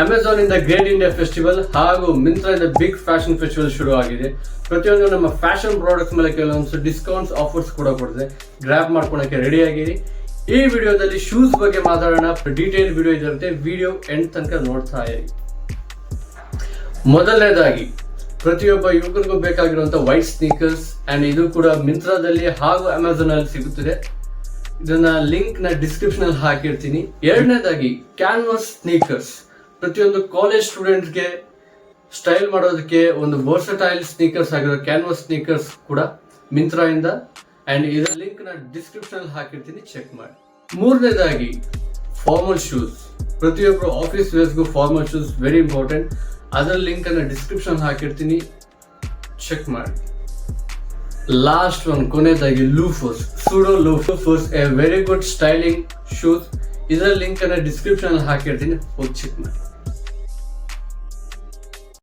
Amazon ಇಂದ great India festival ಹಾಗೂ ಮಿಂತ್ರಾ ಇಂದ ಬಿಗ್ ಫ್ಯಾಷನ್ ಫೆಸ್ಟಿವಲ್ ಶುರು ಆಗಿದೆ. ಪ್ರತಿಯೊಂದು ನಮ್ಮ ಫ್ಯಾಷನ್ ಪ್ರಾಡಕ್ಟ್ಸ್ ಮೇಲೆ ಕೆಲವೊಂದು ಡಿಸ್ಕೌಂಟ್ಸ್ ಆಫರ್ಸ್ ಕೂಡ ಕೊಡ್ತದೆ. ಗ್ರ್ಯಾಬ್ ಮಾಡ್ಕೊಳಕ್ಕೆ ರೆಡಿ ಆಗಿರಿ. ಈ ವಿಡಿಯೋದಲ್ಲಿ ಶೂಸ್ ಬಗ್ಗೆ ಮಾತಾಡೋಣ. ಡೀಟೇಲ್ ವಿಡಿಯೋ ಇರುತ್ತೆ, ವಿಡಿಯೋ ಎಂಡ್ ತನಕ ನೋಡ್ತಾ ಇರಿ. ಮೊದಲನೇದಾಗಿ ಪ್ರತಿಯೊಬ್ಬ ಯುವಕರಿಗೂ ಬೇಕಾಗಿರುವಂತಹ ವೈಟ್ ಸ್ನೀಕರ್ಸ್ ಅಂಡ್ ಇದು ಕೂಡ ಮಿಂತ್ರಾದಲ್ಲಿ ಹಾಗೂ ಅಮೆಝಾನ್ ಅಲ್ಲಿ ಸಿಗುತ್ತದೆ. ಇದನ್ನ ಲಿಂಕ್ ನ ಡಿಸ್ಕ್ರಿಪ್ಷನ್ ಅಲ್ಲಿ ಹಾಕಿರ್ತೀನಿ. ಎರಡನೇದಾಗಿ ಕ್ಯಾನ್ವಾಸ್ ಸ್ನೀಕರ್ಸ್, ಪ್ರತಿಯೊಂದು ಕಾಲೇಜ್ ಸ್ಟೂಡೆಂಟ್ಸ್ಗೆ ಸ್ಟೈಲ್ ಮಾಡೋದಕ್ಕೆ ಒಂದು ವರ್ಸಟೈಲ್ ಸ್ನೀಕರ್ಸ್ ಆಗಿರೋ ಕ್ಯಾನ್ವಾಸ್ ಸ್ನೀಕರ್ಸ್ ಕೂಡ ಮಿಂತ್ರಾ ಇಂದ, ಅಂಡ್ ಇದರ ಲಿಂಕ್ ನ ಡಿಸ್ಕ್ರಿಪ್ಷನ್ ಅಲ್ಲಿ ಹಾಕಿರ್ತೀನಿ, ಚೆಕ್ ಮಾಡಿ. ಮೂರನೇದಾಗಿ ಫಾರ್ಮಲ್ ಶೂಸ್, ಪ್ರತಿಯೊಬ್ಬರು ಆಫೀಸ್ ವೇರ್ಸ್ಗೂ ಫಾರ್ಮಲ್ ಶೂಸ್ ವೆರಿ ಇಂಪಾರ್ಟೆಂಟ್. ಅದರ ಲಿಂಕ್ ಅನ್ನ ಡಿಸ್ಕ್ರಿಪ್ಷನ್ ಹಾಕಿರ್ತೀನಿ, ಚೆಕ್ ಮಾಡಿ. ಲಾಸ್ಟ್ ಒನ್, ಕೊನೆಯದಾಗಿ loafers, pseudo loafers, a very good styling shoes. ಇದರ ಲಿಂಕ್ ಅನ್ನ ಡಿಸ್ಕ್ರಿಪ್ಷನ್ ಅಲ್ಲಿ ಹಾಕಿರ್ತೀನಿ, ಹೋಗಿ ಚೆಕ್ ಮಾಡಿ.